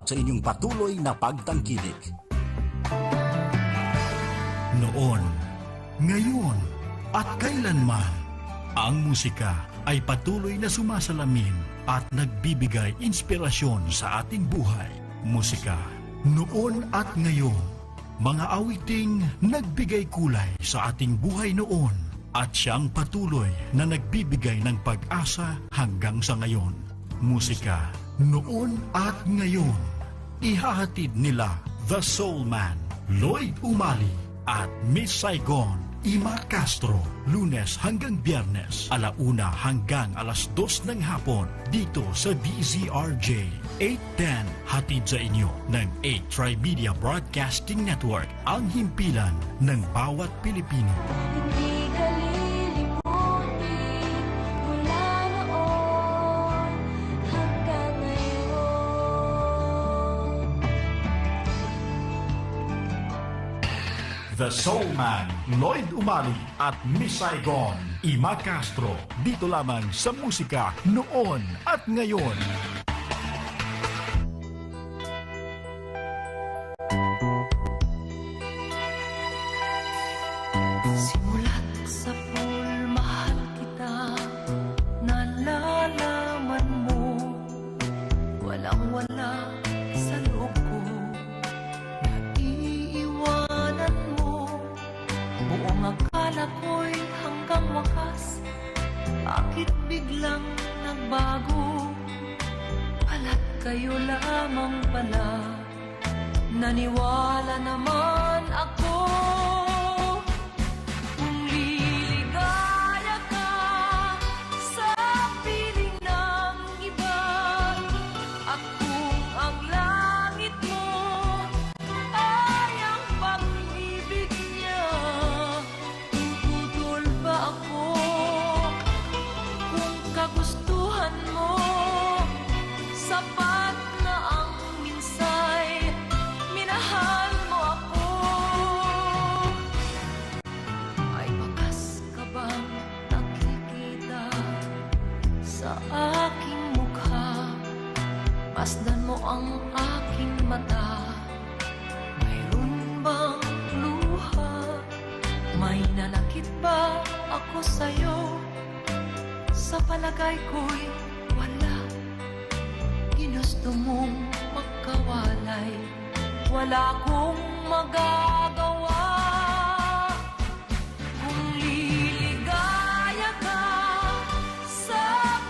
sa inyong patuloy na pagtangkilik. Noon, ngayon, at kailanman, ang musika ay patuloy na sumasalamin at nagbibigay inspirasyon sa ating buhay. Musika, noon at ngayon, mga awiting nagbigay kulay sa ating buhay noon at siyang patuloy na nagbibigay ng pag-asa hanggang sa ngayon. Musika, noon at ngayon, ihahatid nila The Soul Man, Lloyd Umali at Miss Saigon, Ima Castro, Lunes hanggang Biyernes, 1:00 hanggang 2:00 ng hapon, dito sa DZRJ 810, hatid sa inyo ng 8 Trimedia Broadcasting Network, ang himpilan ng bawat Pilipino. Hindi ka lilimutin mula noon hanggang ngayon. The Soul Man, Lloyd Umali at Miss Saigon, Ima Castro, dito lamang sa musika noon at ngayon. Simulat sa pool, mahal kita, nalalaman mo, walang-wala sa loob ko, naiiwanan mo, buong akala ko'y hanggang wakas, bakit biglang nagbago, pala't kayo lamang pala, naniwala naman ako. Masdan mo ang aking mata, mayroon bang luha? May nanakit ba ako sa'yo? Sa palagay ko'y wala. Ginusto mong magkawalay, wala akong magagawa. Kung liligaya ka sa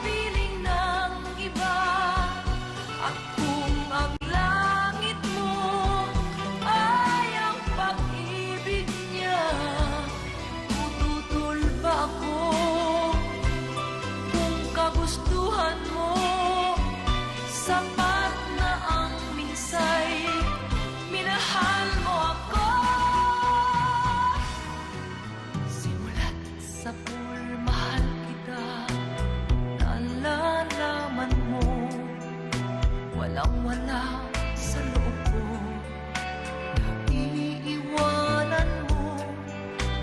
piling ng iba, at kung ang langit mo ay ang pag-ibig niya, tututol ba ako? Kung kagustuhan mo, sapat na ang minsay, minahal mo ako. Simulat sa pool, mahal kita, nalalaman mo, walang-wala sa loob ko, naiiwanan mo,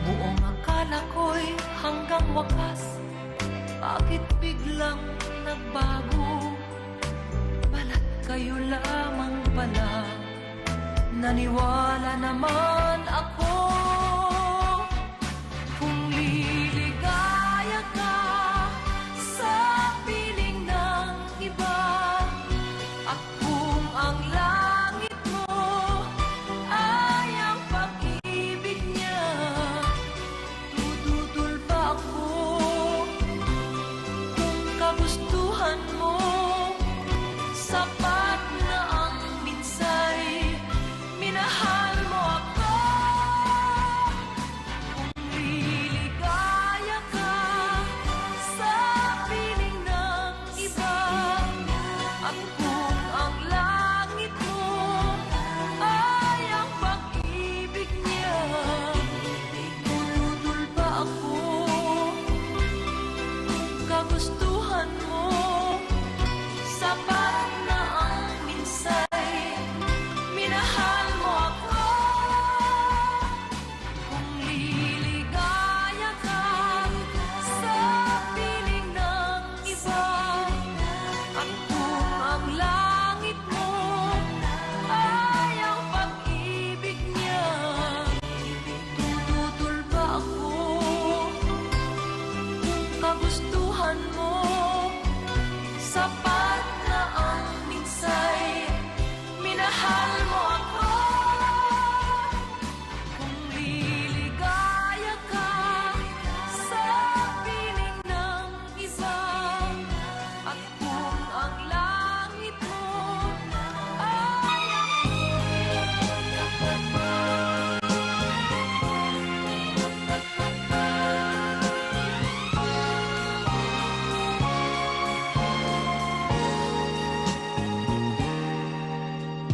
buong akala ko'y hanggang wakas, bakit biglang nagbago, balat kayo lamang pala, naniwala naman ako. Kung liligaya ka sa piling ng iba, at kung ang langit mo ay ang pag-ibig niya, tututol ba ako? Kung kagustuhan mo, sapat na ang minsay, minahal mo ako.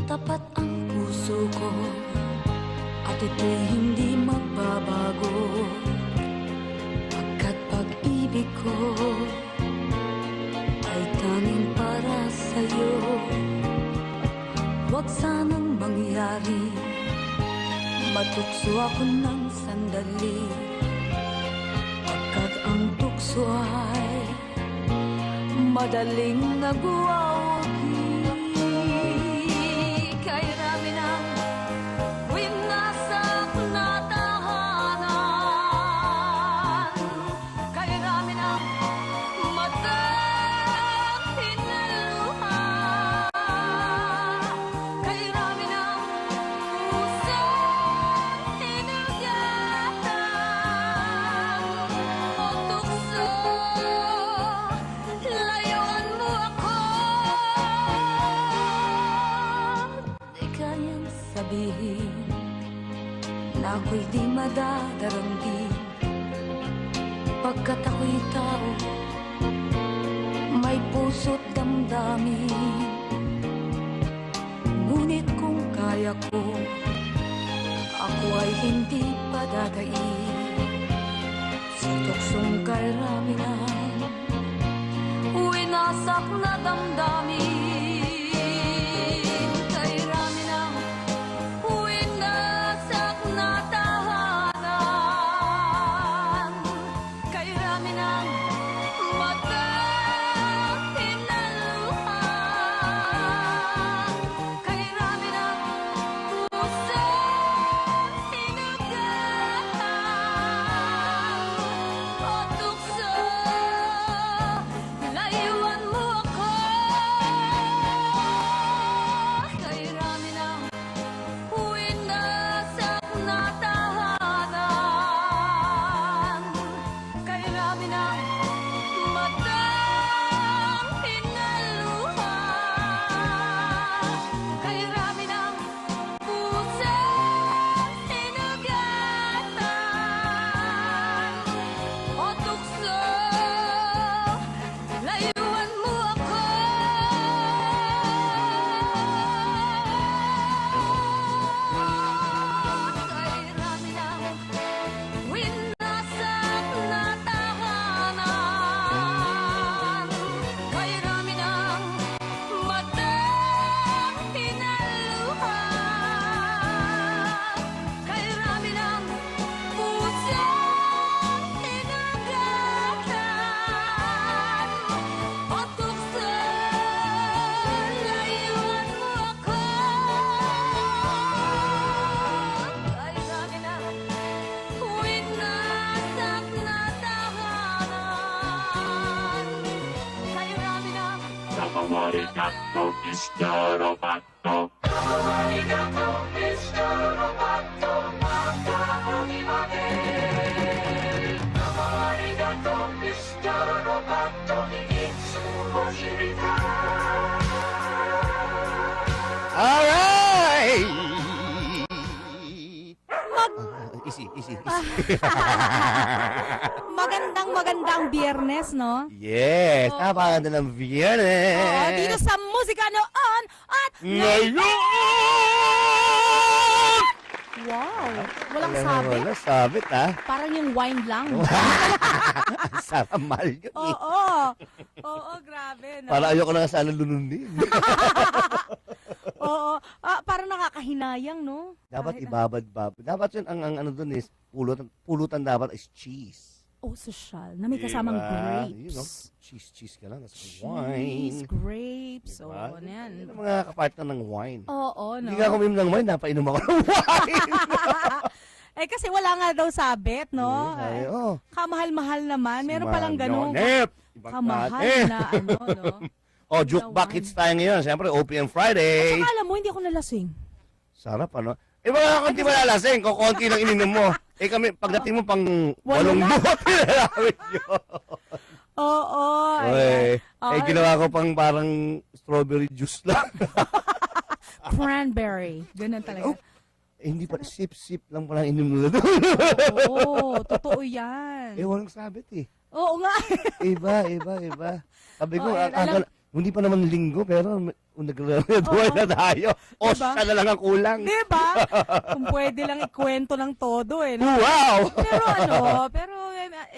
Tapat ang puso ko at ito'y hindi magbabago, pagkat pag-ibig ko ay tanging para sa'yo. Huwag sanang mangyari matukso ako ng sandali, pagkat ang tukso ay madaling nagwawagi. Kay rami ng winasak na tahanan, kay rami ng matang hinaluha, kay rami ng pusong hinugatan o tukso. Layuan mo ako, di kayang sabihin na ako'y di madadarangin, pagkat ako'y tao, may puso't damdamin. Ngunit kung kaya ko, ako ay hindi padadaig sa tuksong kay rami ng winasak na damdamin, kay rami ng winasak na tahanan, kay rami ng matang hinaluha, kay rami ng pusong hinugatan o tukso. Layuan mo ako, kay rami ng winasak na tahanan, kay rami ng matang hinaluha, kay rami ng pusong hinugatan o tukso. Layuan mo ako, kay rami ng winasak na tahanan, kay rami ng matang hinaluha, kay rami ng pusong hinugatan o tukso. Layuan mo ako, kay rami ng winasak na tahanan, kay rami ng Alright! Easy. Magandang biyernes, no? Yes, napakaganda ng Biyernes. Oo, dito sa Musika Noon at Ngayon! wow, walang sabi. Wala sabit, ha? Parang yung wine lang. Saramal yun, eh. Oo, grabe, no? Para ayoko na nga sana lununin. Oo, parang nakakahinayang, no? Dapat Kahit- ibabad-babad. Dapat yun, ang ano dun is, pulutan dapat is cheese. Oh, social. Na may kasamang Diba? You know, grapes. cheese ka lang. Tapos Cheese, wine. grapes. Diba? Oo, ano yan. Yun ang mga kapartner ng wine. Oo, no? Hindi ka ako uminom ng wine, napainom ako ng wine. Eh, kasi wala nga daw sabit, no? Sabi, oh, Kamahal-mahal naman. Meron palang ganun. Manonep. Ibang Kamahal klase. na, ano, no? Oh, jukebox hits tayo ngayon. Siyempre, OPM Friday. Saka alam mo, hindi ako nalasing. Sarap, ano? Eh, mga konti malalasing. Kung konti lang ininom mo. Eh, kami, pagdating mo pang 8 na. bote na namin yun. Oo. Okay. ayan. Eh, ginawa ko pang parang strawberry juice lang. Cranberry. Ganun talaga. Eh, hindi pa, sip-sip lang pala ininom nila doon. Oo, totoo yan. Eh, walang sabit eh. Oo nga. Iba. Sabi ko, Oh, ayan, alam- Hindi pa naman linggo, pero nag-red wine na tayo. O, Diba? siya na lang ang kulang. Di ba? Kung pwede lang ikwento ng todo eh. No? Wow! Pero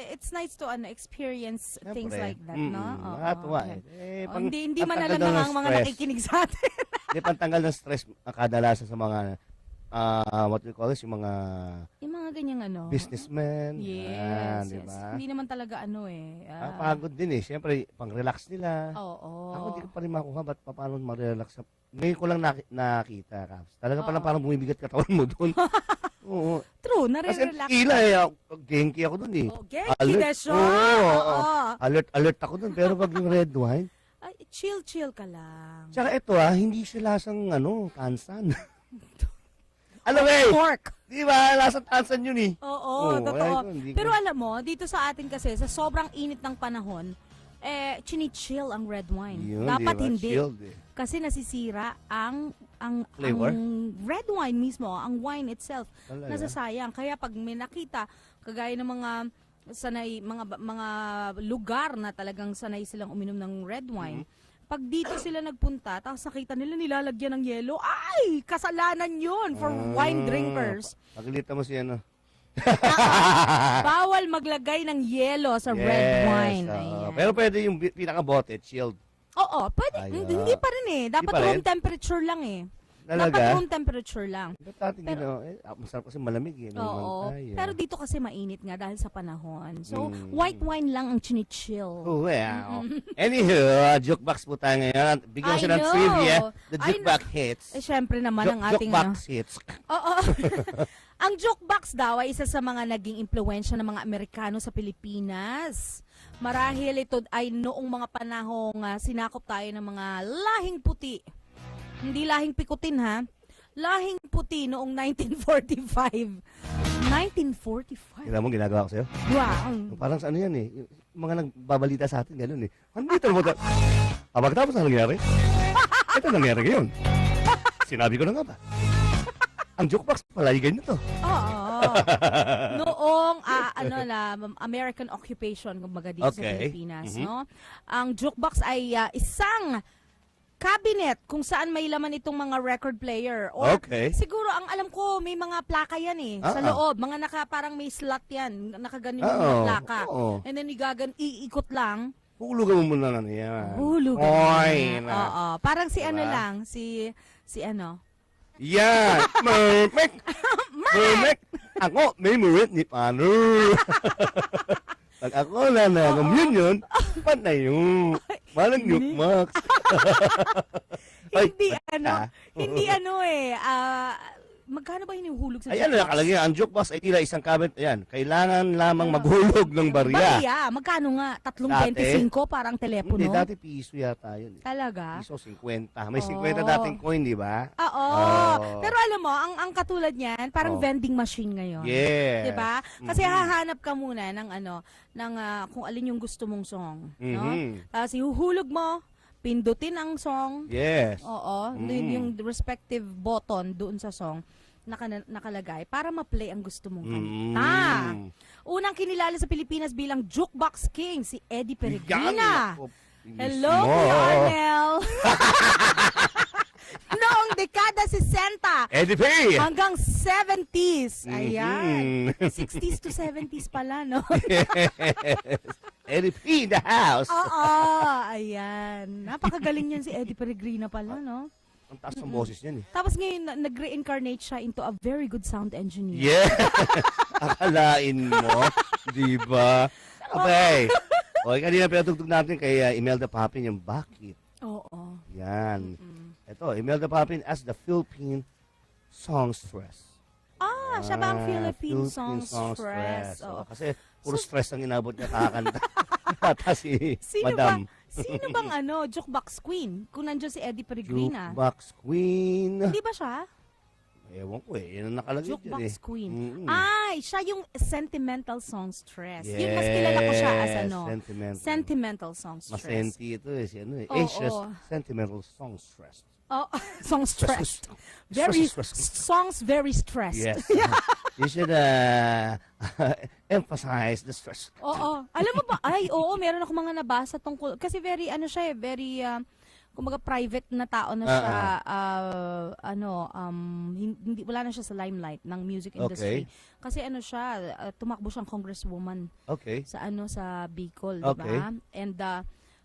it's nice to experience things like that, no? Oo. Nakatuwa Okay. eh. Hindi man pantanggal alam daw ng ng mga stress. nakikinig sa atin. Hindi, pantanggal ng stress kadalasan sa mga, what we call this, yung mga Yung mga ganyang businessmen. Yes, di yes. ba? Hindi naman talaga Pagod din eh. Siyempre, pang-relax nila. Oo. Ako, hindi ko pa rin makuha ba't paano ma-relax. Ngayon ko lang nakita, Caps. Talaga palang parang bumibigat katawan mo doon. Oo. True, Kasi nare-relax. kila eh. Genki ako doon eh. Oh, genki na siya. Oo. Oo. Alert ako doon. Pero pag yung red wine, Ay, chill ka lang. tsaka ito hindi siya lasang tansan. Alam mo eh, Pork. di ba? Lasang tansan yun eh. Oo, totoo. hindi ko- Pero alam mo, dito sa atin kasi, sa sobrang init ng panahon, chini-chill ang red wine. Yun, Dapat di ba? hindi. Chilled eh. Kasi nasisira ang Flavor? red wine mismo, ang wine itself. Talaga? Nasasayang. Kaya pag may nakita, kagaya ng mga sanay, mga lugar na talagang sanay silang uminom ng red wine, pag dito sila nagpunta, tapos nakita nila nilalagyan ng yelo, ay, kasalanan yun for wine drinkers. Pagilita mo si ano. Bawal maglagay ng yelo sa red wine. oo. Ayan. Pero pwede yung pinaka-bote, chilled. Oo, pwede. Ayun. Hindi pa rin eh. Dapat Hindi pa rin? room temperature lang eh. Dapat Talaga? room temperature lang. Ba't natin masarap kasi malamig eh. Oo. Pero dito kasi mainit nga dahil sa panahon. So, Mm. white wine lang ang chinichill. Oh, well. Anywho, jukebox po tayo ngayon. Bigyan ko I siya ng know. trivia. The I jukebox hits. Eh, syempre naman ang ating Jukebox hits. Oo. Ang jukebox daw ay isa sa mga naging impluwensya ng mga Amerikano sa Pilipinas. Marahil ito ay noong mga panahong sinakop tayo ng mga lahing puti. Hindi lahing pikutin ha. Lahing puti noong 1945. 1945? Kailan mo ginagawa ko sa'yo? Wow. Parang sa ano yan eh. Yung mga nagbabalita sa atin, gano'n eh. Andito na mo ta. Pagkatapos na nangyari? Ito nangyari ngayon. Sinabi ko na nga ba? Ang jukebox pala, ganyan to. Oo. Noong American occupation kumbaga dito sa Okay. Pilipinas, no? Ang jukebox ay isang cabinet kung saan may laman itong mga record player. Or Okay. siguro ang alam ko may mga plaka yan eh sa loob. Mga parang may slot yan. Nakaganon yung mga plaka. Oo. And then iikot lang. Hulugan mo muna na yan. Hulugan. Oy, na. Oo. Parang si Diba? ano lang, si ano. Yan. Perfect. Perfect. Ako, may merit ni Pano. Pag ako na communion, panay yung malang jukebox. Ay, Hindi magkano ba hinuhulog sa Ayan, jukebox? nakalagay. Ang jukebox ay tila isang cabinet. Ayan, kailangan lamang maghulog ng barya. Barya, magkano nga? Dati? 3.25 parang telepono? Hindi, dati piso yata yun. Talaga? Piso, 50. May 50 dating coin, di ba? Oo. Oh. Pero alam mo, ang katulad niyan, parang vending machine ngayon. Yes. 'Di ba? Kasi hahanap ka muna ng kung alin yung gusto mong song, no? Tapos ihuhulog mo, pindutin ang song. Yes. Oo, yung respective button doon sa song nakalagay para ma-play ang gusto mong kanta. Unang kinilala sa Pilipinas bilang jukebox king si Eddie Peregrina. Hello, Kuya Arnel. Noong dekada 60 Eddie P! hanggang 70s. Ayan. 60s to 70s pala, no? Eddie P in the house. Oo, ayan. Napakagaling yan si Eddie Peregrina pala, no? Ang taas ng boses niyan eh. Tapos ngayon, nag-reincarnate siya into a very good sound engineer. Yeah. Akalain mo. Di ba? Okay. Okay, kanina pinatugtog natin kay Imelda Papin yung Bakit. Oo. Yan. Ito, Imelda Papin as the Philippine Songstress. Siya ba ang Philippine Songstress? Oo, Oo. kasi puro stress ang inabot niya kakanta. Tata si Madam. Sino bang jukebox queen? Kung nandiyan si Eddie Peregrina. Jukebox Queen. Hindi ba siya? Ewan ko eh. Yan ang nakalagay dyan Jukebox eh. queen. Mm-mm. Ay, siya yung sentimental songstress. Yes, Yun, mas kilala ko siya as sentimental. songstress. Masenti ito eh. Si ano eh. Oo. Ageless Sentimental Songstress. Oh, songstress. Very, songs very stressed. Yes. You should emphasize the stress. Oo. Alam mo ba? Ay, oo, meron ako mga nabasa tungkol kasi very ano siya, very kumbaga private na tao na siya. Hindi wala na siya sa limelight ng music industry. Kasi ano siya, tumakbo siyang congresswoman Okay. sa sa Bicol, Okay. 'di ba? And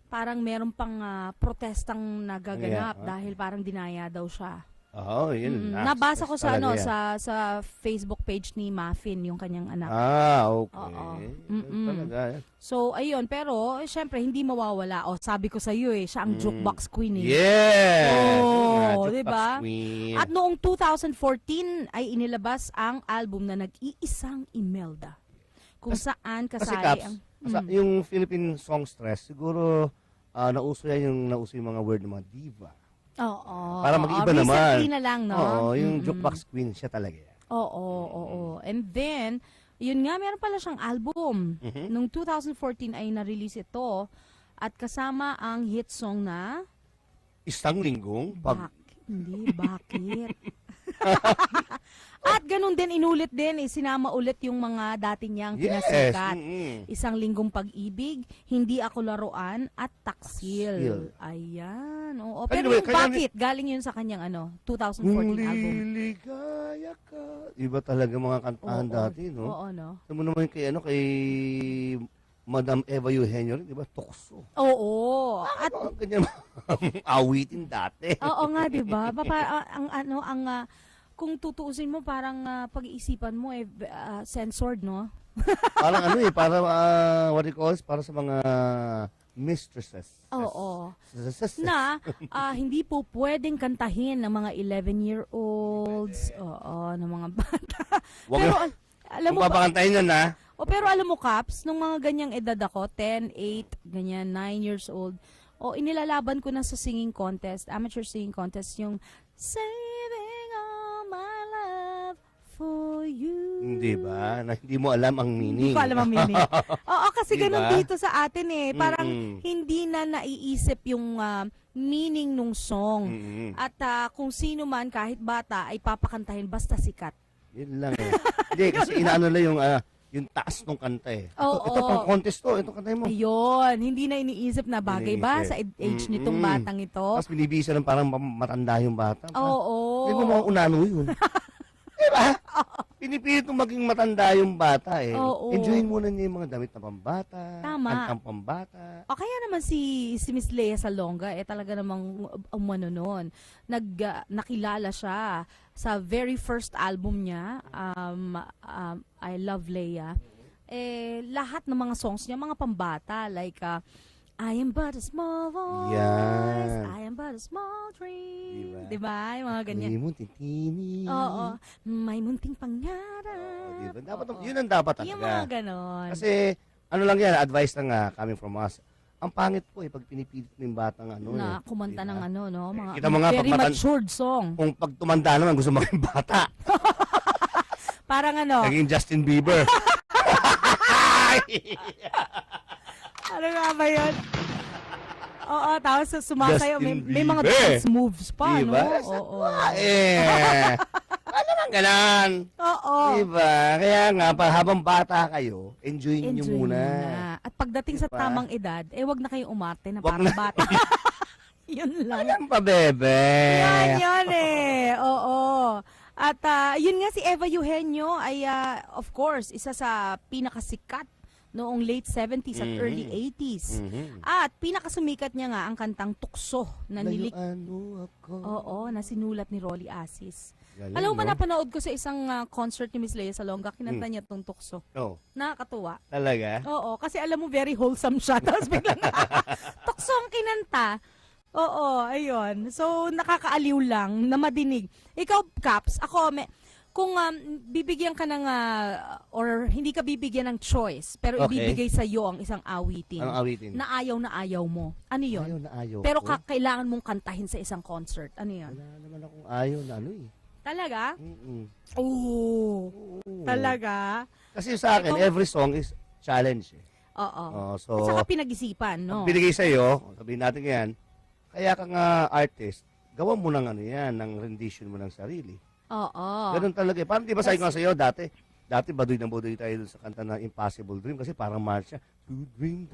parang meron pang protestang nagaganap Yeah. dahil parang dinaya daw siya. Oo, yun. Nabasa ko sa Talaga yan. sa Facebook page ni Muffin, yung kanyang anak. Okay. Oo. Yun talaga. So, ayun. Pero, syempre, hindi mawawala. O, sabi ko sa iyo siya ang jukebox queen Yes! Oo, Jukebox diba? queen. At noong 2014 ay inilabas ang album na nag-iisang Imelda. Kung saan Kasi kasali Caps, ang... yung Philippine songstress, siguro nauso yung mga word ng mga diva. Oo. Para mag-iba naman. Recently na lang, no? Oo, yung jukebox queen, siya talaga yan. Oo. And then, yun nga, meron pala siyang album. Noong 2014 ay na-release ito. At kasama ang hit song na... Isang linggong Hindi, bakit? At ganun din, inulit din, sinama ulit yung mga dati niyang pinasikat. Isang linggong pag-ibig, hindi ako laruan, at taksil. Ayan. Oo. Pero Anyway, yung bakit, galing yun sa kanyang 2014 album. Liligaya ka. Iba talaga mga kantahan dati, no? Oo, no? Alam mo naman kay Madam Eva Eugenio, di ba? Tukso. Oo. At Ganyan awitin dati. oo nga, 'di ba? Kung tutuusin mo parang pag-iisipan mo censored, no? Parang para what do you call it? Para sa mga mistresses. Oo. Na hindi po pwedeng kantahin ng mga 11-year-olds, ng mga bata. Wag Pero na. alam mo Kung papakantayin yan, ha? pero alam mo, Caps, nung mga ganyang edad ako, 10, 8, ganyan, 9 years old, inilalaban ko na sa singing contest, amateur singing contest, yung Saving all my love for you. Hindi ba? Na hindi mo alam ang meaning. Hindi ko alam ang meaning. Oo, kasi Diba? ganun dito sa atin Parang hindi na naiisip yung meaning nung song. At kung sino man, kahit bata, ay papakantahin basta sikat. Yun lang Hindi, kasi inaano lang yung taas ng kanta Ito pang contest to. Ito kantahin mo. Ayun, hindi na iniisip na bagay ba sa age nitong batang ito? Tapos binibisa ng parang matanda yung bata. Oo. Hindi mo mga unano yun. Diba? Pinipilit mong maging matanda yung bata Oo. Enjoyin muna niya yung mga damit na pambata. Tama. Kantang pambata. O kaya naman si Miss Lea Salonga, talaga namang umano noon. Nakilala siya sa very first album niya, I Love Lea. Lahat ng mga songs niya, mga pambata, like I am but a small voice, Yan. I am but a small dream. Diba? Yung mga ganyan. Hindi mo titini. Oo. May munting pangarap. Diba? Dapat, yun ang dapat talaga. Yung mga ganon. Kasi, ano lang yan, advice lang coming from us. Ang pangit po pag pinipilit mo yung batang na kumanta diba? ng no? Mga Kita mo nga, very pag matured song. Kung pag tumanda naman, gusto maging bata. Parang Naging Justin Bieber. ano nga ba yun? Oo, tapos sumasayaw. May mga Justin dance moves pa, Diba? no? Oo. Ano nang ganan? Oo. Diba? Kaya nga, habang bata kayo, enjoy nyo muna. At pagdating sa Diba? tamang edad, wag na kayong umarte na Wag parang na. bata. Yun lang. Alam pa, bebe. Yan Oo. At yun nga si Eva Eugenio ay of course isa sa pinakasikat noong late 70s at early 80s. At pinakasumikat niya nga ang kantang Tukso na Layuan ako. Oo, na sinulat ni Rolly Asis. Galing, Alam mo ba, no? napanood ko sa isang concert ni Miss Lea Salonga, kinanta niya tong Tukso. Oh, Nakakatuwa. talaga? Oo, kasi alam mo very wholesome siya. Tapos biglang Tukso ang kinanta. Oo, ayun. So, nakakaaliw lang na madinig. Ikaw, Caps, kung bibigyan ka ng, or hindi ka bibigyan ng choice, pero Okay. ibibigay sa iyo ang isang awitin, Ang awitin. na ayaw mo. Ano yun? Ayaw na ayaw Pero ko. kailangan mong kantahin sa isang concert. Ano yun? Wala naman akong ayaw na Talaga? Mm-mm. Oo. Oo. Talaga? Kasi sa akin, every song is challenge Oo. So, At saka pinag-isipan, no? pag binigay sa'yo, sabihin natin yan, kaya ka nga artist, gawa mo ng ng rendition mo ng sarili. Oo. Ganun talaga. Parang di ba sabi ko nga sa'yo dati baduy na baduy tayo dun sa kanta na Impossible Dream kasi parang march siya. Dream.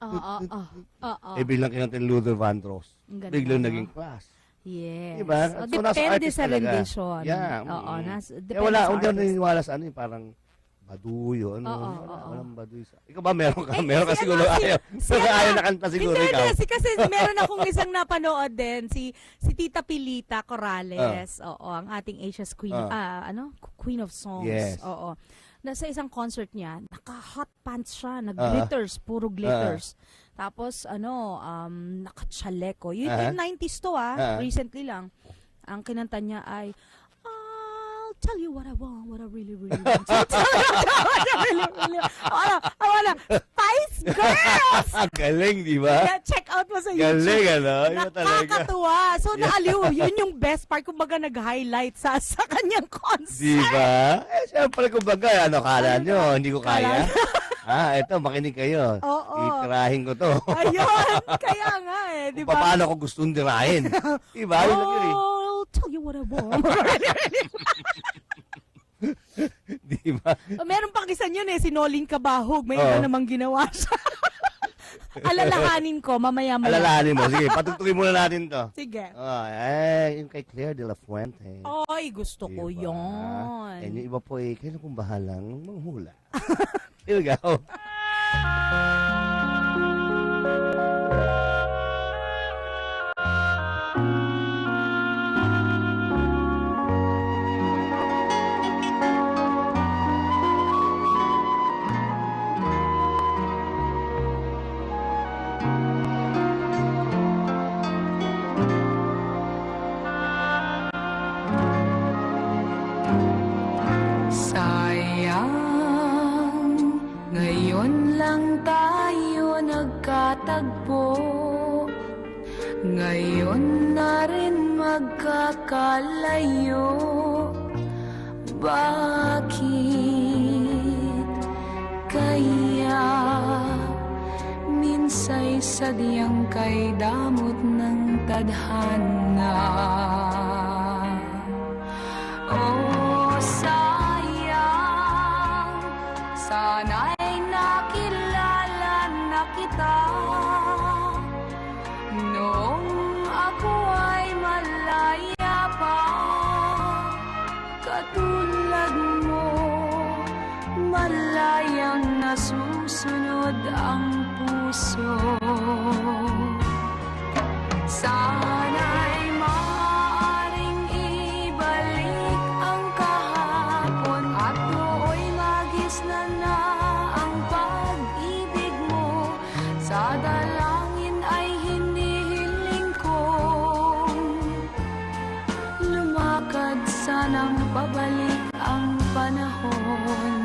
Oo. Eh biglang kinanta ni Luther Vandross. Ang ganda, Biglang no? naging class. Yes. Diba? O, So, nasa depende artist sa talaga. rendition. Yeah. Oo. Kaya Depende wala, sa hindi ako artist. naniniwala sa ano yung parang baduy o ano. Oo, Wala, oo. walang baduy sa... Ikaw ba meron ka? Meron ka si siguro ano, ayaw. si ano, Ayaw na kanta siguro hindi, ikaw. Hindi, kasi meron akong isang napanood din, si Tita Pilita Corrales. Oo, ang ating Asia's Queen, Queen of Songs. Yes. Oo. Sa isang concert niya, naka-hot pants siya, nag-glitters, puro glitters. Tapos, naka-chaleko. Yung 90s to, recently lang. Ang kinanta niya ay, I'll tell you what I want, what I really, really want. I wanna Spice Girls! Galing, di ba? Yeah, check out mo sa YouTube. Galing, ano? Iba talaga. Nakakatuwa. So, naaliw. Yun yung best part. Kumbaga, nag-highlight sa kanyang concert. Di ba? Eh, syempre, kumbaga, ano, kala nyo, hindi ko kaya. Eto, makinig kayo. Oo. Itirahin ko to. Ayun. Kaya nga di Kung ba? paano ko gustong dirahin. Di ba? Yun lang yun eh. I'll tell you what I want. Di ba? Meron pang isa yun Sinoling Kabahog. May iba namang ginawa siya. Alalahanin ko, mamaya. Alalahanin mo. Sige, patugtugin muna natin to. Sige. Yung kay Claire de la Fuente. Ay, gusto ko Diba? yun. And yung iba po kayo na pong bahalang manghula. Here we go. Sayang, ngayon lang tayo nagkatagpo. Ngayon na rin magkakalayo. Bakit kaya minsay sadyang kay damot ng tadhana? Oh, sayang, sana'y nakilala na kita noong ako ay malaya pa. Katulad mo, malayang nasusunod ang puso. Sana'y maaaring ibalik ang kahapon at nooy magisnan na ang pag-ibig mo. Sa dalangin ay hinihiling kong lumakad sanang pabalik ang panahon.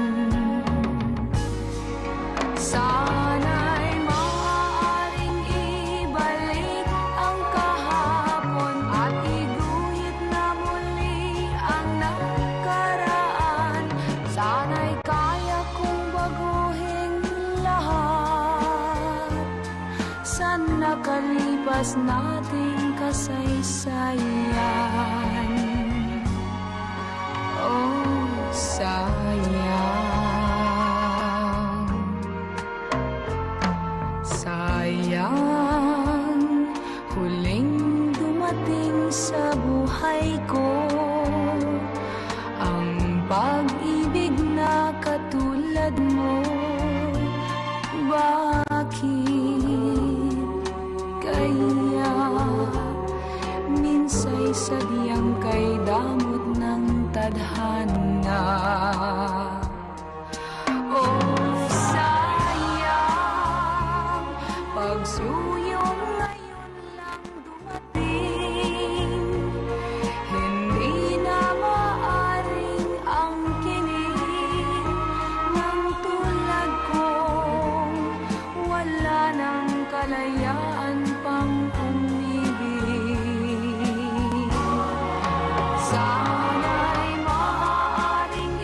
Sana'y maaaring ibalik ang kahapon at iguhit na muli ang nakaraan. Sana'y kaya kong baguhin lahat sa nakalipas nating kasaysayan. Oh, sayang. Sayang, huling dumating sa buhay ko ang pag-ibig na katulad mo. Bakit kaya minsay sadyang kay damot ng tadhana? Oh, sayang, pagsuyong ngayon lang dumating, hindi na maaring angkinin ng tulad kong wala ng kalayaan pang umibig. Sana'y maaaring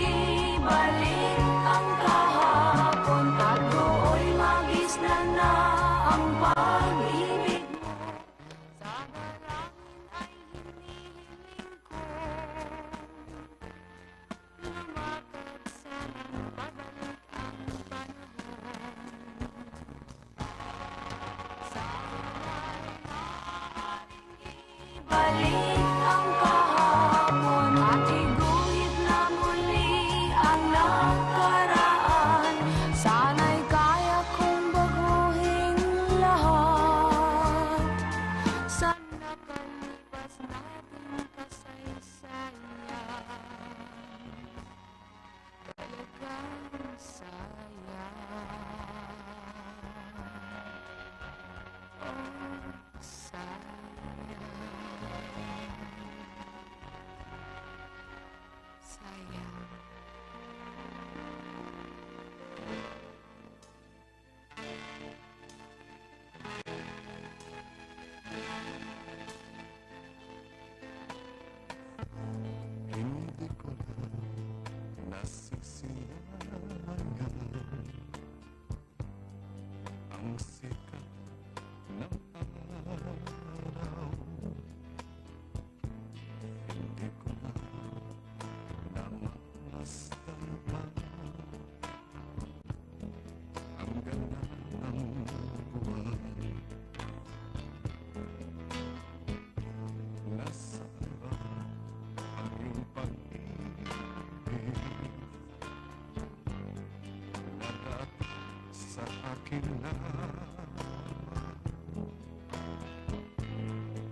akin na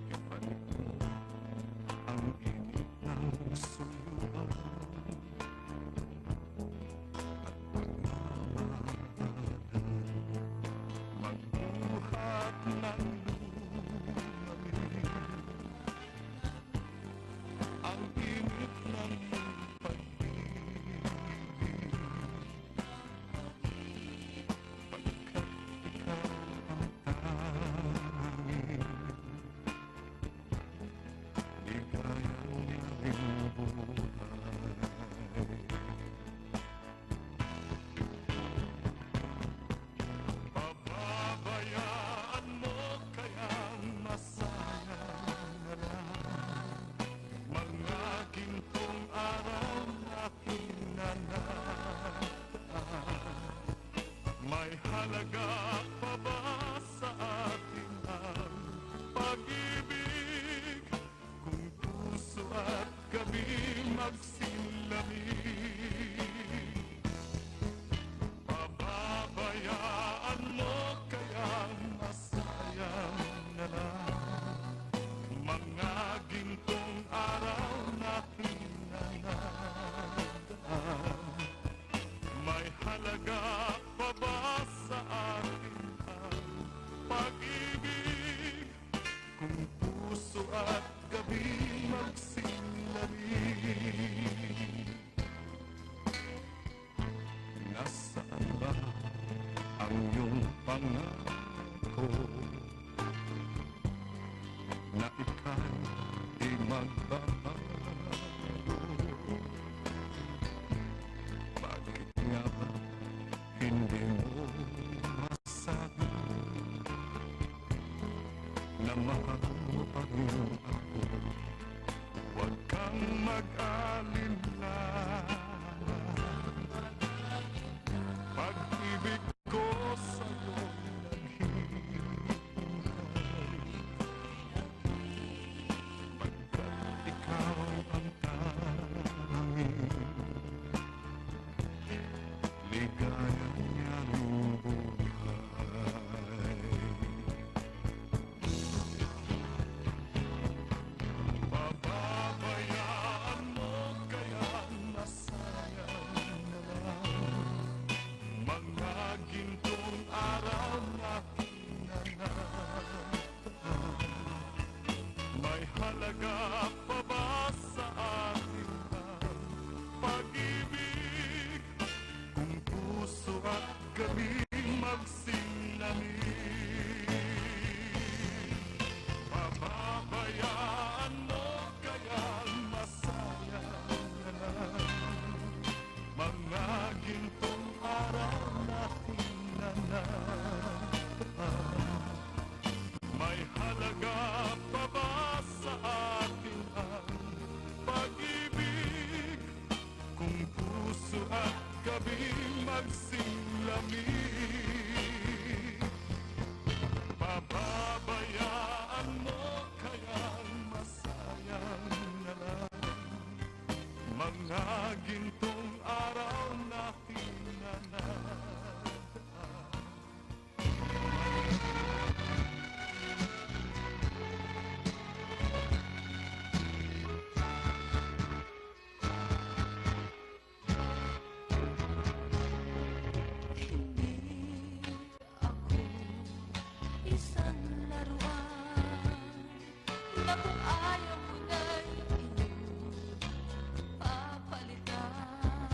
ibalik mo ang init ng suyuan at pagmamahalan magbuhat ng lumalim ang init ng pag-ibig pagkat ikaw ang tanging ligayang niyang buhay. Pababayaan mo kayang masayang na lang mga gintong araw na hinanaan. May halaga pa ba sa atin ang pag-ibig kung puso at gabi magsilamig? Pababayaan mo kayang masayang na lang mga gintong araw na hinanaan. May halaga pa ba sa atin ang pag-ibig kung puso at gabi magsilamig? Nasaan ba ang iyong pangako na ika'y magbabago? Bakit nga ba hindi mo masabi na mahal mo pa rin ako? Huwag kang mag-alala, pag-ibig ko sa'yo naghihintay pagkat ikaw ang tanging ligaya niyang buhay. Pababayaan mo kayang masayang na lang mga gintong araw na hinanaan. May halaga pa ba sa atin ang pag-ibig kung puso at gabi magsilamig? Pababayaan mo kayang masayang na lang mga gintong araw na hinanaan. May halaga pa ba sa atin ang pag-ibig kung puso at gabi magsilamig? Pababayaan mo kayang masayang na lang mga gintong araw na hinanaan. Hindi ako isang laruan na kung ayaw mo na'y iyong papalitan.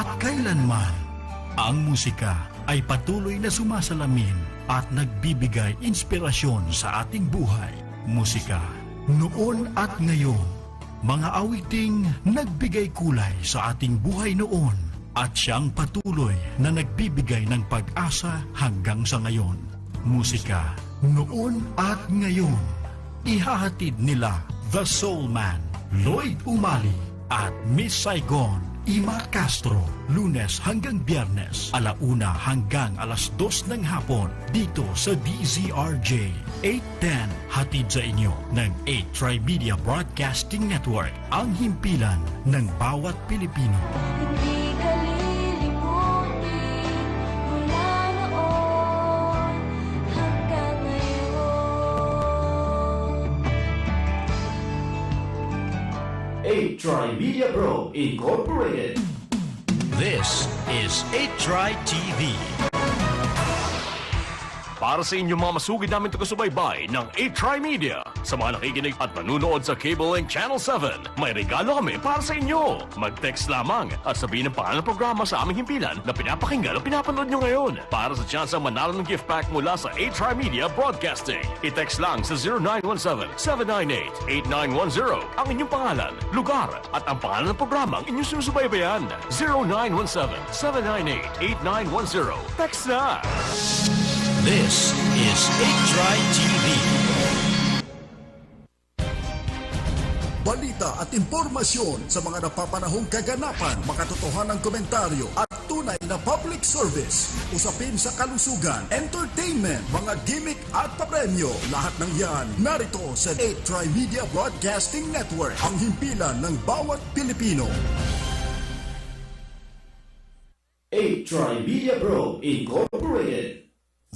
at kailanman. Ang musika ay patuloy na sumasalamin at nagbibigay inspirasyon sa ating buhay. Musika, noon at ngayon. Mga awiting nagbigay kulay sa ating buhay noon at siyang patuloy na nagbibigay ng pag-asa hanggang sa ngayon. Musika, noon at ngayon. Ihahatid nila The Soul Man, Lloyd Umali at Miss Saigon, Ima Castro, Lunes hanggang Biyernes, 1:00 hanggang 2:00 ng hapon, dito sa DZRJ 810, hatid sa inyo ng 8 Trimedia Broadcasting Network, ang himpilan ng bawat Pilipino. Hindi ka lilimutin mula noon hanggang ngayon. 8 Trimedia Pro Incorporated. This is 8 TV. Para sa inyong mga masugid namin taga-subaybay ng 8 Media, sa mga nakikinig at nanonood sa Cable Link Channel 7, may regalo kami para sa inyo. Mag-text lamang at sabihin ang pangalan ng programa sa aming himpilan na pinapakinggan o pinapanood nyo ngayon para sa chance ang manalo ng gift pack mula sa 8 Media Broadcasting. I-text lang sa 0917-798-8910 ang inyong pangalan, lugar at ang pangalan ng programa ang inyong sinusubaybayan. 0917-798-8910. Text na! This is 8 TV. Balita at impormasyon sa mga napapanahong kaganapan, makatotohanang komentaryo at tunay na public service. Usapin sa kalusugan, entertainment, mga gimmick at papremyo. Lahat ng yan narito sa 8 Trimedia Broadcasting Network, ang himpilan ng bawat Pilipino. 8 Trimedia Pro Incorporated.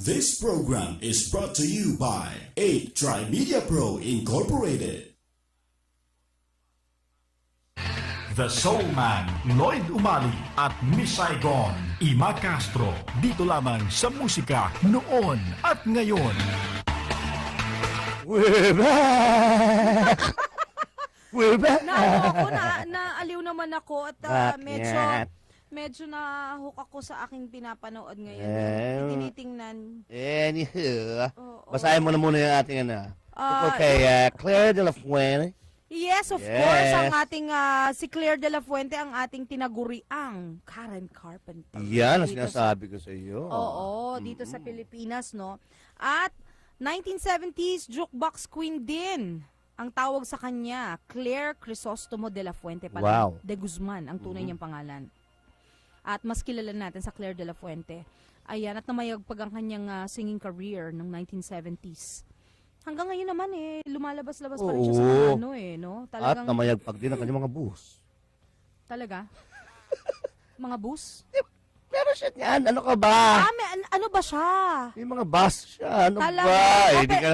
This program is brought to you by 8 Trimedia Pro Incorporated. The Soul Man, Lloyd Umali at Miss Saigon, Ima Castro. Dito lamang sa musika noon at ngayon. We're back! We're back! Naaliw naman ako at Bakit? medyo na-hook ako sa aking pinapanood ngayon. Tinitingnan. Anywho, Oo. basahin mo na muna yung ating Okay, Claire de la Fuente. Yes, of Yes. course. Ang ating, si Claire de la Fuente, ang ating tinaguriang Karen Carpenter. Yan ang Dito sinasabi ko sa iyo. Oo, dito sa Pilipinas, no? At 1970s jukebox queen din. Ang tawag sa kanya, Claire Crisostomo de la Fuente pala. Wow. De Guzman, ang tunay niyang pangalan. At mas kilala natin sa Claire de la Fuente. Ayan, at namayagpag ang kanyang singing career ng 1970s. Hanggang ngayon naman lumalabas-labas pa rin siya sa mga no? At Talagang, namayagpag din ang kanyang mga bus. talaga? Mga bus? Pero siya yan, ano ka ba? Ano ba siya? May mga bus siya, ano Talaga? ba? O, Hindi ka,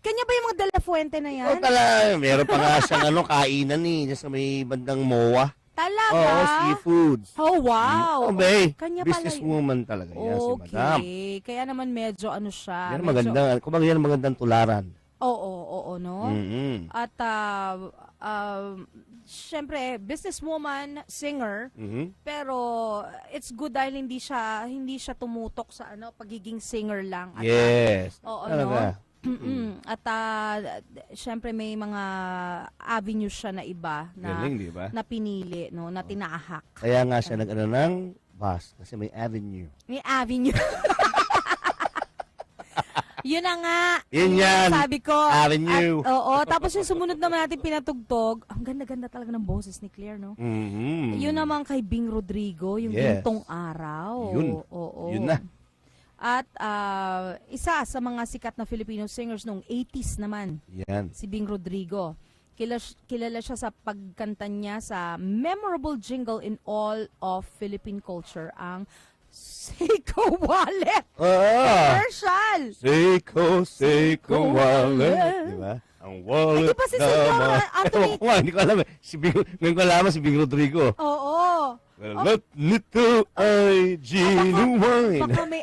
kanya ba yung mga de la Fuente na yan? Oh, talaga, meron pa nga siyang kainan dyan sa may bandang MOA. Talaga? Oo, seafoods. Oh, wow. May Kanya pala businesswoman talaga yan, si madam. Okay. Kaya naman medyo ano siya. Yan ang medyo- magandang, kumbaga yan ang magandang tularan. Oo, no? Mm-hmm. At, syempre, businesswoman, singer, Mm-hmm. pero it's good dahil hindi siya tumutok sa pagiging singer lang. At, Yes. oo, Talaga. no? At syempre may mga avenues siya na iba na Galing, di ba? na pinili, no, na tinahak. Kaya nga siya nag-ano ng bus kasi may avenue. May avenue. Yun na nga. Yun Yung yan. Sabi ko. Avenue. At, oo. Tapos yung sumunod naman natin pinatugtog. Ang ganda-ganda talaga ng boses ni Claire, no? Mm-hmm. Yun naman kay Bing Rodrigo, yung Yes. Gintong Araw. Yun. Oo. Yun na. At isa sa mga sikat na Filipino singers noong 80s naman, Yan. si Bing Rodrigo. Kilala siya sa pagkanta niya sa memorable jingle in all of Philippine culture, ang Seiko Wallet Oo. commercial. Seiko wallet. Di ba? Ang wallet Di ba si Senyor Anthony? Ewan ko nga, hindi ko alam eh. Ngayon ko alam si Bing Rodrigo. Oo. Wallet nito ay genuine. Baka may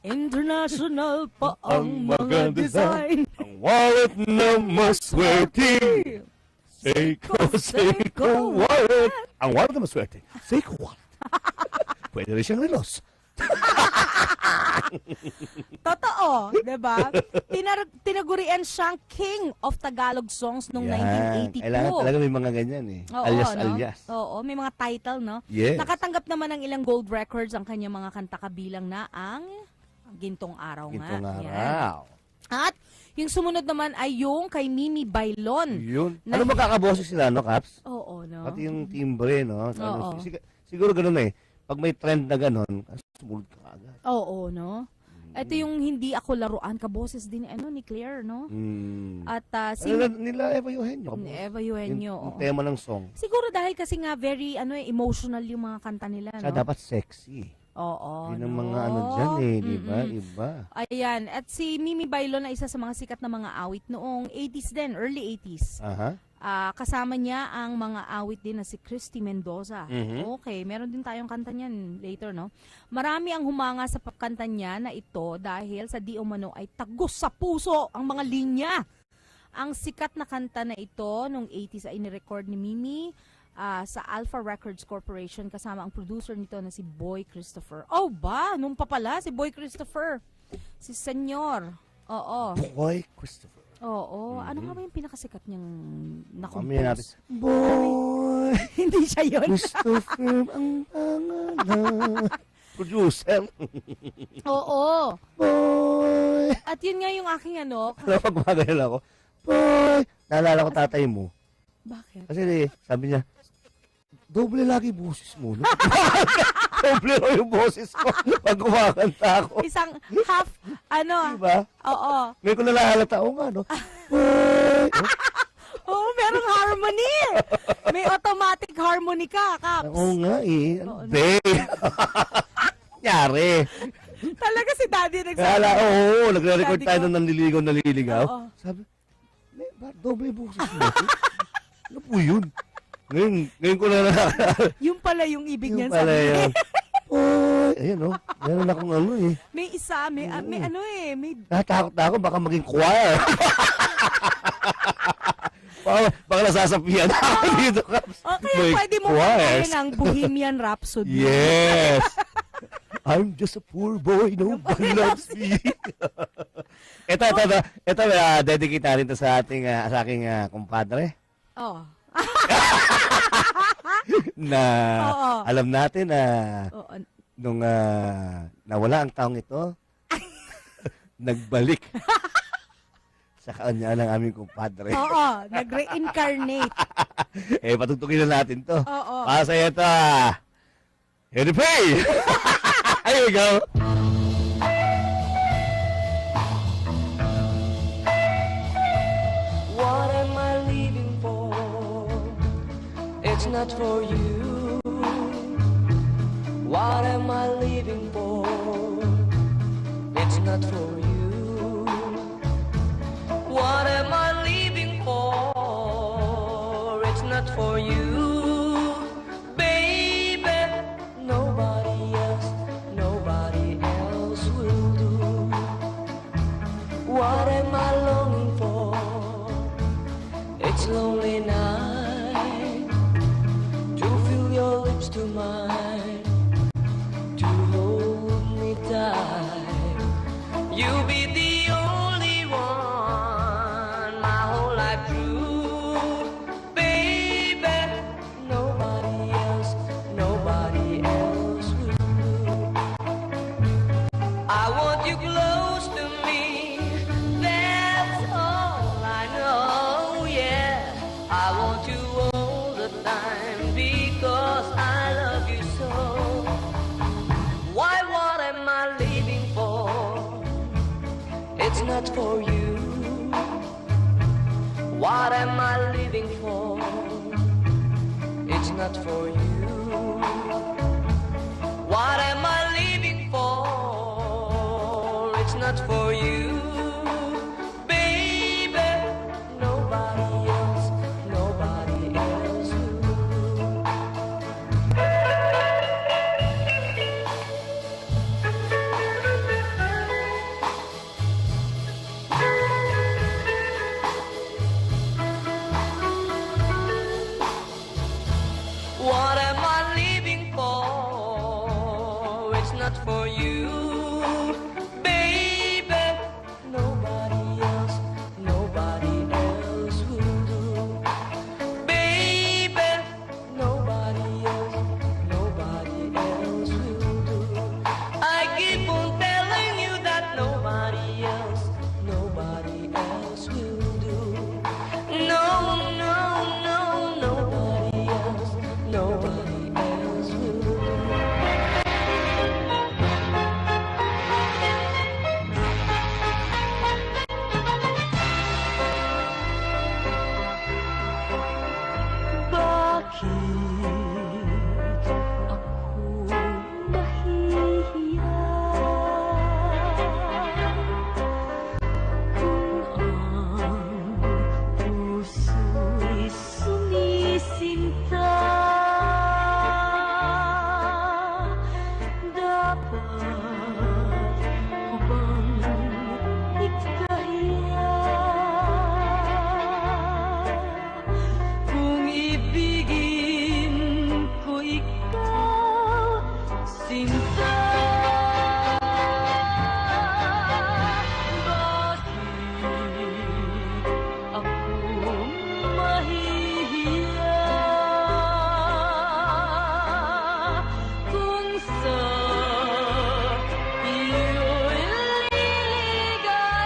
international pa ang mga design. Ang wallet na maswerte. Seiko Wallet. Ang wallet na maswerte. Seiko Wallet. Pwede rin siyang relos. Totoo, 'di ba? Tinagurian siyang King of Tagalog Songs noong 1982. Kailangan talaga may mga ganyan eh. Oo, alias, no? alias. Oo, may mga title, no? Yes. Nakatanggap naman ng ilang gold records ang kanyang mga kanta kabilang na ang Gintong Araw Gintong nga. Yan. araw. At yung sumunod naman ay yung kay Mimi Bailon. Yun. Na- Ano magkakaboses sila, no, Caps? Oo, no? Pati yung timbre, no? Oo. Siguro ganun eh. Pag may trend na ganun, sumunod ka agad. Oo, no? Ito yung Hindi Ako Laruan, kaboses din ni Claire, no? At si Nila Eva Eugenio. Eva Eugenio. Yung oo. tema ng song. Siguro dahil kasi nga very emotional yung mga kanta nila, Siya no? dapat sexy. Oo, Yun ang no? mga ano dyan eh, di ba? Mm-mm. Iba. Ayan. At si Mimi Bailon na isa sa mga sikat na mga awit noong 80s din, early 80s. Aha. Kasama niya ang mga awit din na si Christy Mendoza. Mhm. Okay, meron din tayong kanta niyan later, no? Marami ang humanga sa kanta niya na ito dahil sa di umano ay tagos sa puso ang mga linya. Ang sikat na kanta na ito noong 80s ay nirecord ni Mimi sa Alpha Records Corporation kasama ang producer nito na si Boy Christopher. Oh ba? Nung pa pala si Boy Christopher. Si Senyor. Oo. Boy Christopher. Oo. Ano nga ba yung pinakasikat niyang Mamaya natin. na-compose? Boy Hindi siya yun. Christopher ang pangalan. Producer. Oo. Boy. At yun nga yung aking Kapag magagal ako, Boy. Naalala ko tatay mo. Bakit? Kasi sabi niya, doble lagi boses mo. No? Doble raw yung boses ko pag kumakanta ako. Isang half, Diba? Oo. Ngayon ko nalahalata, o nga, no? Boy. Oo, merong harmony. May automatic harmony ka, Kaps. Oo nga eh. Oo, no? Babe. Nyari. Talaga si Daddy nagsabi. Kala, oo, nagre-record Sabi tayo ko, nung naliligaw. Oo. Sabi, doble boses mo. Ano po yun? Ngayon ko na Yung pala yung ibig niyan pala sabi. yan. Oy, ayun o. Meron akong ano eh. May isa, may may Natakot na ako, baka maging choir. baka nasasapian ako dito. O kaya May pwede mo choirs. kantahin ang Bohemian Rhapsody. Yes. I'm just a poor boy, nobody loves me. ito, dedicate natin to sa ating, sa aking kumpadre. Oh. Na Oo. alam natin na Oo. nung nawala ang taong ito, nagbalik sa kanya ng aming kumpadre. Oo, nag-reincarnate. Patutugin na natin to. Oo. Para sa ito, Henry Pay! Here we go. What am I living for? It's not for you. What am I living for? It's not for you. What am I living for? It's not for you. Baby, nobody else will do. What am I longing for? It's lonely night to feel your lips to mine, to hold me tight. You'll be the only one my whole life through, baby. Nobody else will do. I want you close to me. That's all I know, yeah. I want you all the time because I love you so. Why, what am I living for? It's not for you. What am I living for? It's not for you. What am I living for? It's not for you. Baby, nobody else will do. for you, baby. Nobody else will do, baby. Nobody else will do. I keep on telling you that nobody else will do. No, no, no, nobody else will do. Bakit ako nahihiya kung ang puso'y sumisinta? Dapat ko bang ikahiya? Kung ibigin ko ikaw, sinta. Bakit ako mahihiya kung sa iyo'y liligaya?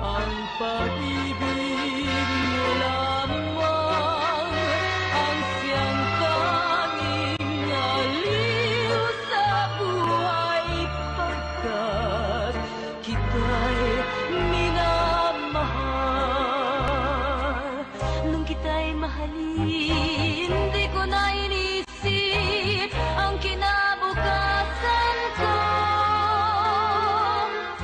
Ang pag-ibig mo lamang ang siyang tanging aliw sa buhay, pagkat kita'y minamahal. Nung kita'y mahalin, di ko na inisip ang kinabukasan ko.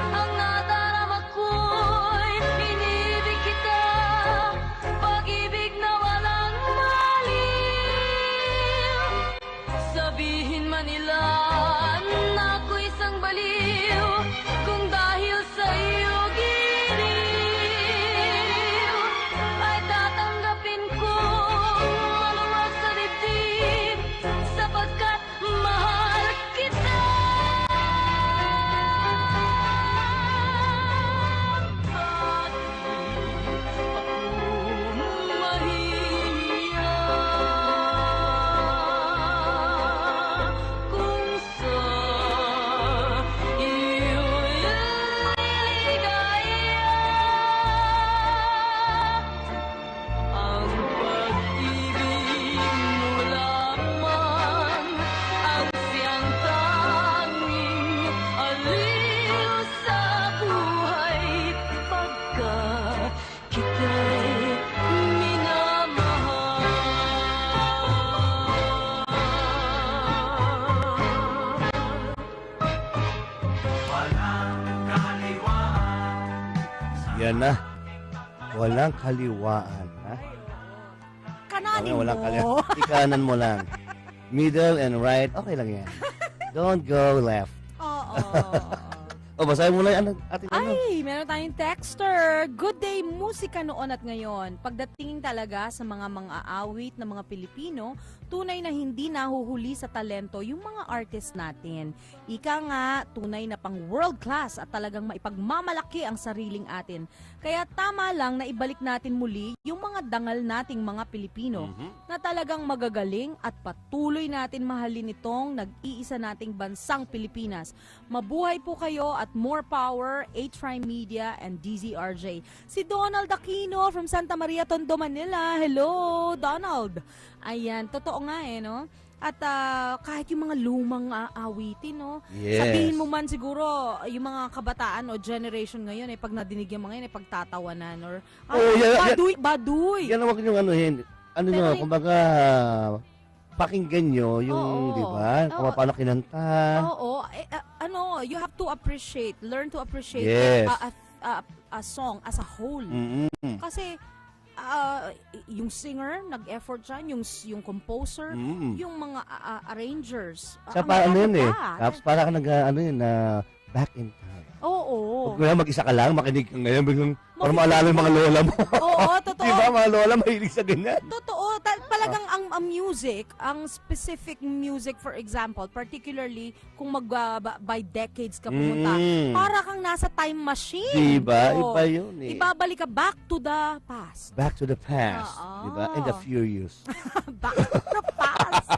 Ang nadarama ko'y inibig kita, pag-ibig na walang maliw. Sabihin man nila na ako'y isang baliw, kung dahil sa iyo giliw, ay tatanggapin ko maluwag sa dibdib, sapagkat mahal kita. Yan na. Walang kaliwaan, ha? Kananin Walang mo. kaliwaan. Ikanan mo lang. Middle and right, okay lang yan. Don't go left. Oo. O, basahin mo lang yung ating ano. Ay, meron tayong texter. Good day, musika noon at ngayon. Pagdating talaga sa mga aawit ng mga Pilipino, tunay na hindi nahuhuli sa talento yung mga artist natin. Ika nga, tunay na pang world class at talagang maipagmamalaki ang sariling atin. Kaya tama lang na ibalik natin muli yung mga dangal nating mga Pilipino na talagang magagaling at patuloy natin mahalin itong nag-iisa nating bansang Pilipinas. Mabuhay po kayo at more power, A-Tri Media and DZRJ. Si Donald Aquino from Santa Maria, Tondo, Manila. Hello, Donald. Ayan, totoo nga no? At kahit yung mga lumang awitin, no? Yes. Sabihin mo man siguro, yung mga kabataan o generation ngayon, pag nadinig yung mga yun, pagtatawanan or baduy. Yan ang wag niyong anuhin. Ano Pero nyo, kumbaga, pakinggan nyo yung, Oo. di ba? Kung Oo. paano kinanta. Oo, you have to learn to appreciate Yes. a song as a whole. Mm-mm. Kasi yung singer nag-effort siya, yung composer, Mm-mm. yung mga arrangers. Sa parang ano yun eh. pa. Tapos para ka back in time. Oo. Huwag mo lang mag-isa ka lang, makinig ka ngayon, biglang para maalala yung mga lola mo. Oo, totoo. Di ba, mga lola mahilig sa ganyan. Totoo. talagang ang music, ang specific music, for example, particularly kung by decades ka pumunta, para kang nasa time machine. Diba? Oo. Iba yun eh. Ibabalik ka back to the past. Back to the past. Oo. Diba? And the furious. Back to the past.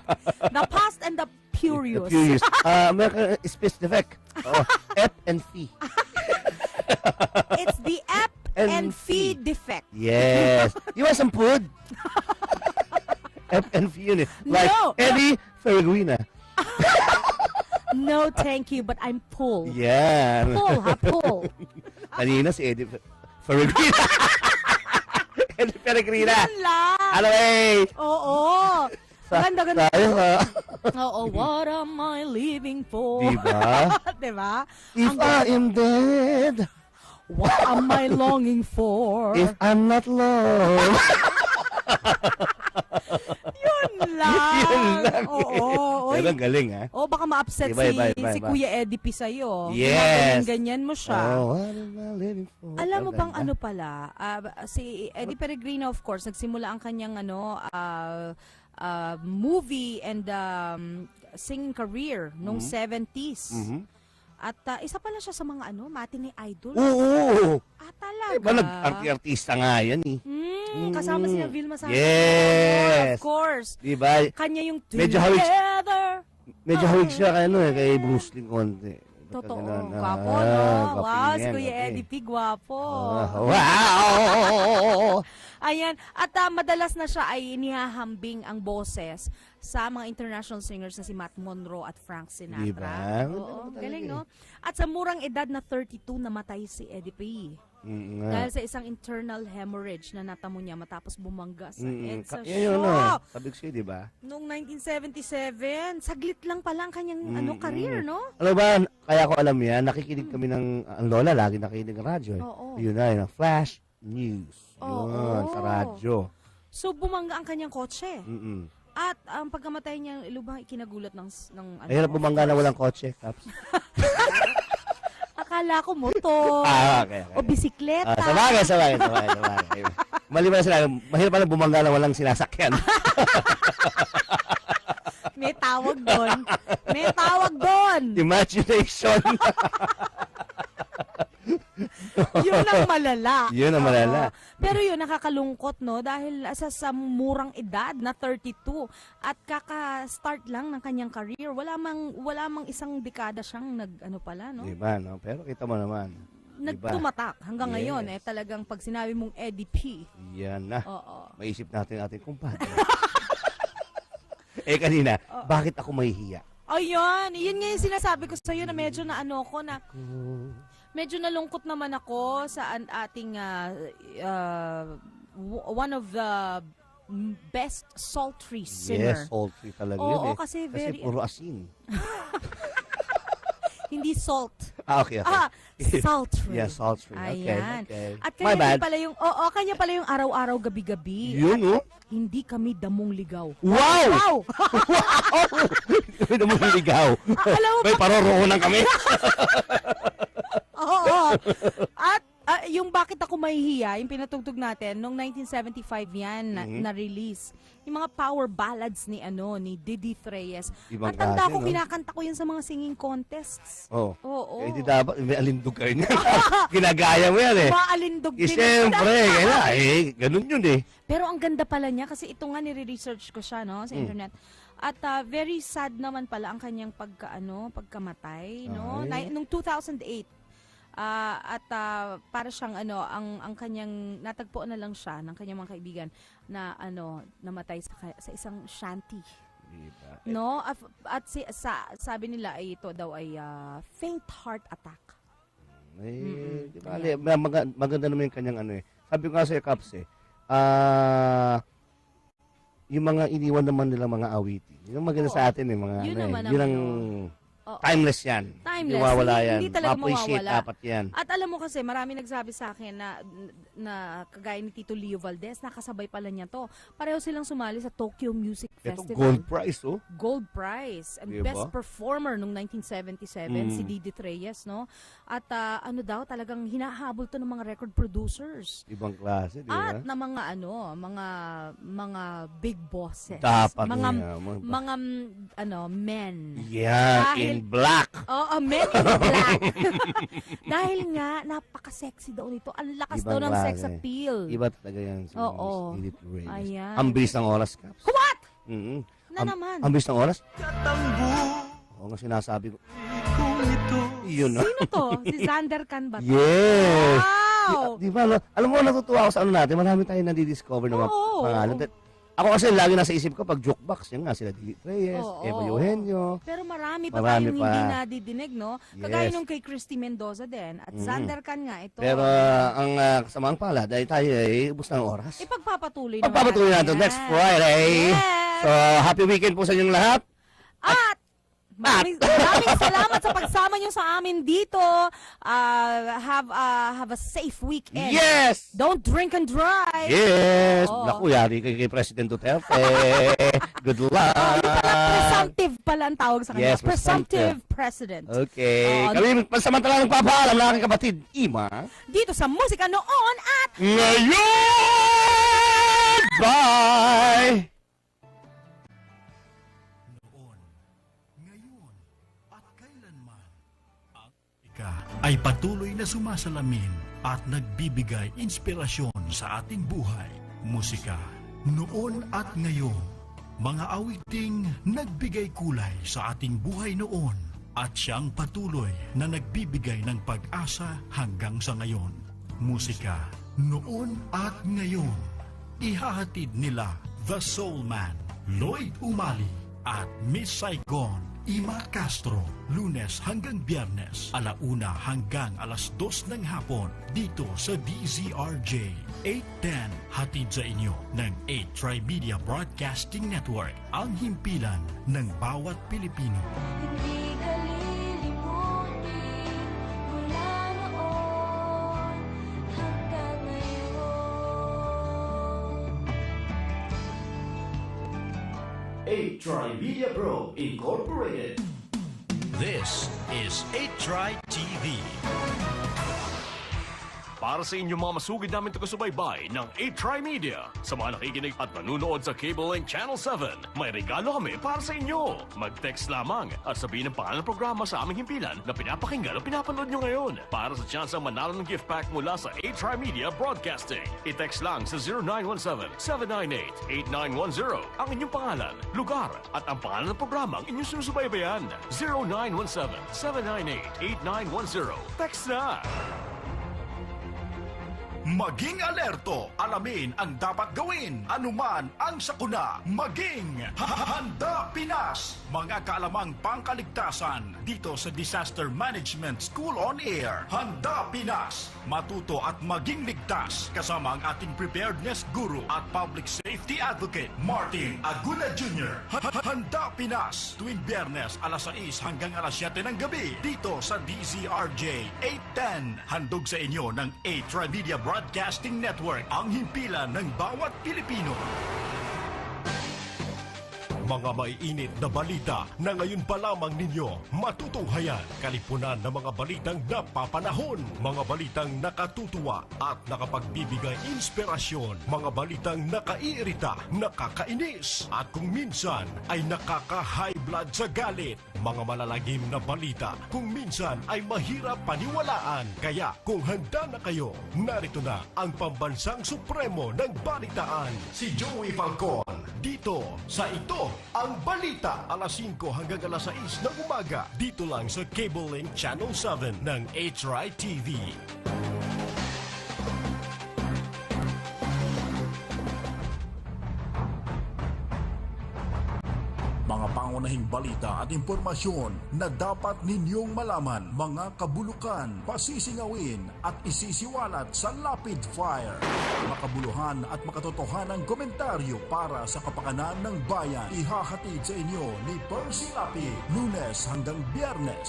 The past and the furious. The furious. May specific. Oh, F and F. It's the F and F defect. Yes. You want some food? F and F yun eh. Like No. Eddie Ferreguina. No, thank you, but I'm full. Yan. Full, ha? Full. Kanina si Eddie Ferreguina. Eddie Ferreguina. Yan lang. Ano eh? Oo. Ganda, ganda. Tayo ha. Oo, what am I living for? Diba? Diba? If Ang I am dead, What am I longing for? if I'm not loved. Yun lang. Yun lang. Oo. Pero ang galing ha. Oh, baka ma-upset Iba, iba, si iba. Kuya Eddie P sa'yo. Yes. Ganyan mo siya. Oh, what am I living for? Alam mo Ang bang ganda. ano pala, si Eddie Peregrino, of course, nagsimula ang kanyang movie and singing career noong 70s. At isa pala siya sa mga matinee idol. Oo. Talaga. Diba nag-artista nga yan eh. Kasama sila Vilma Santos. Yes. Of course. Diba? Kanya yung Medyo hawig- Together. Medyo hawig siya kay Bruce Lee konti. Totoo. Ganun, Gwapo, ah, no? gwapo Wow, yan, si Kuya okay. Eddie P. Gwapo. Wow! Ayan. At madalas na siya ay inihahambing ang boses sa mga international singers na si Matt Monroe at Frank Sinatra. Diba? Oo, Talaga galing, eh. no? At sa murang edad na 32, namatay si Eddie P. Dahil sa isang internal hemorrhage na natamo niya matapos bumangga sa EDSA Yan yun, show. sabi ko sa'yo, diba? Noong 1977, saglit lang pala ang kanyang career, no? Alam ba, kaya ko alam yan, nakikinig kami ng, ang lola lagi nakikinig ng radyo. Eh. Oo. Yun na, yun, Flash News. Oo. Yun, sa radyo. So bumangga ang kanyang kotse. Mm-mm. At ang pagkamatay niya, lubhang ikinagulat ng Mahirap bumangga na walang kotse, Caps. Akala ko motor. Okay. O bisikleta. Sa bagay. Mali ba sila, mahirap pala bumangga na walang sinasakyan. May tawag doon. May tawag doon. Imagination. Yun ang malala. Yun ang malala. Oo. Pero yun, nakakalungkot, no? Dahil sa murang edad na 32 at kaka-start lang ng kanyang career. Wala mang isang dekada siyang pala, no? Diba, no? Pero kita mo naman. Diba? Nagtumatak. Hanggang Yes. ngayon, talagang pag sinabi mong Eddie P. Yan na. Oo. Maisip natin ating kumpadre. Kanina, bakit ako mahihiya? Ayun, yun nga yung sinasabi ko sa'yo na medyo na medyo nalungkot naman ako sa ating one of the best sultry singer. Yes, sultry talaga Oo, yun eh. kasi Kasi puro asin. Hindi salt. Okay. Sultry. Yeah, sultry. Ayan. Okay. At My kanya bad. pala yung kanya pala yung araw-araw gabi-gabi. Yun, oh. Hindi kami damong ligaw. Wow! Wow! Hindi naman ligaw. Alam mo May paroroonan kami. Oo. At yung Bakit Ako Mahihiya, yung pinatugtog natin, noong 1975 yan na-release. Yung mga power ballads ni Didi Reyes. Ibang Ang tanda klase, ko, no? kinakanta ko yan sa mga singing contests. Oh. Oo. Hindi dapat, may alindog kayo niya. Ginagaya mo yan eh. Maalindog din. Siyempre, ganun yun eh. Pero ang ganda pala niya kasi ito nga nire-research ko siya sa internet. At very sad naman pala ang kanyang pagkamatay, no? Noong 2008. At para siyang ang kanyang natagpuan na lang siya ng kanyang mga kaibigan na namatay sa isang shanty. Diba? No? At sabi nila ay ito daw ay faint heart attack. Diba? Maganda naman yung kanyang Sabi ko nga sa'yo, Caps yung mga iniwan naman nila mga awitin. Yung maganda sa atin mga Yun naman yun ang Oo. Timeless yan. Timeless. Hindi mawawala yan. Hindi talaga Ma-appreciate mawawala. dapat yan. At alam mo kasi, marami nagsabi sa akin na kagaya ni Tito Leo Valdez, nakasabay pala niya to. Pareho silang sumali sa Tokyo Music Ito, Festival. gold prize, oh. Gold Prize. And Diba? Best Performer nung 1977, si Didi Reyes, no? At ano daw, talagang hinahabol to ng mga record producers. Ibang klase, di ba? At na mga mga big bosses. Dapat mga nga, mga men. Yeah, Dahil- in black. Oo, men in black. Dahil nga, napaka-sexy daw nito. Ang lakas daw Ibang ng klase. sex appeal. Iba talaga yan. Si Oo. Miss Edith Reyes. Ayan. Ang bilis ng oras, Caps. What? Mm-hmm. Na naman? Ang bilis ng oras? Oo nga sinasabi ko. Yun na. Sino to? Si Xander Can ba to? Yes! Wow! Di ba, alam mo, natutuwa ako sa ano natin, marami tayong nadi-discover ng mga Oo. pangalan. Ako kasi lagi nasa isip ko, pag jukebox, yan nga, sila Didi Reyes, Oo. Eva Eugenio. Pero marami pa Marami tayong pa. hindi nadidinig, no? Kagaya Yes. nung kay Christy Mendoza din. At Xander Can nga, ito. Pero ang kasamaang pala, dahil tayo ay ubus ng oras. Ipagpapatuloy naman Pagpapatuloy natin yan. next Friday. Yes! So, happy weekend po sa inyong lahat. At maraming salamat sa pagsama nyo sa amin dito. Have a safe weekend. Yes! Don't drink and drive. Yes! Oo. Naku, yari kay President Duterte. Good luck! Presumptive pala ang tawag sa kanya. Yes, presumptive presumptive. president. Okay. Oo. Kami pansamantala nagpapaalam ng aking kapatid, Ima. Dito sa Musika Noon at Ngayon! Bye! Noon, ngayon, at kailanman, ang musika ay patuloy na sumasalamin at nagbibigay inspirasyon sa ating buhay. Musika, noon at ngayon, mga awiting nagbigay kulay sa ating buhay noon at siyang patuloy na nagbibigay ng pag-asa hanggang sa ngayon. Musika, noon at ngayon, ihahatid nila The Soul Man, Lloyd Umali at Miss Saigon, Ima Castro, Lunes hanggang Biyernes, 1:00 hanggang 2:00 ng hapon, dito sa DZRJ 810, hatid sa inyo ng 8 Trimedia Broadcasting Network, ang himpilan ng bawat Pilipino. Hindi ka lilimutin mula noon hanggang ngayon. 8 Trimedia Pro Incorporated. This is 8 TV. Para sa inyong mga masugid namin taga-subaybay ng 8 Trimedia, sa mga nakikinig at nanonood sa Cable and Channel 7, may regalo kami para sa inyo. Mag-text lamang at sabihin ang pangalan ng programa sa aming himpilan na pinapakinggan o pinapanood nyo ngayon para sa chance ang manalo ng gift pack mula sa 8 Trimedia Broadcasting. I-text lang sa 0917-798-8910 ang inyong pangalan, lugar at ang pangalan ng programa ang inyong sinusubaybayan. 0917-798-8910. Text na! Maging alerto, alamin ang dapat gawin, anuman ang sakuna, maging Handa Pinas! Mga kaalamang pangkaligtasan dito sa Disaster Management School on Air. Handa Pinas! Matuto at maging ligtas kasama ang ating preparedness guru at public safety advocate, Martin Aguna Jr. Handa Pinas! Tuwing Biyernes, 6 hanggang 7 ng gabi dito sa DZRJ 810. Handog sa inyo ng 8 Trimedia Broadcasting Network, ang himpilan ng bawat Pilipino. Mga maiinit na balita na ngayon pa lamang ninyo matutunghayan. Kalipunan ng mga balitang napapanahon. Mga balitang nakatutuwa at nakapagbibigay inspirasyon. Mga balitang nakaiirita, nakakainis. At kung minsan ay nakaka-high blood sa galit. Mga malalagim na balita kung minsan ay mahirap paniwalaan. Kaya kung handa na kayo, narito na ang pambansang supremo ng balitaan, si Joey Falcon. Dito sa Ito ang Balita, 5 hanggang 6 ng umaga. Dito lang sa Cable Link Channel 7 ng HRI TV. Mga pangunahing pangunahing balita at impormasyon na dapat ninyong malaman, mga kabulukan, pasisingawin at isisiwalat sa Lapid Fire. Makabuluhan at makatotohanang komentaryo para sa kapakanan ng bayan. Ihahatid sa inyo ni Percy Lapid, Lunes hanggang Biyernes,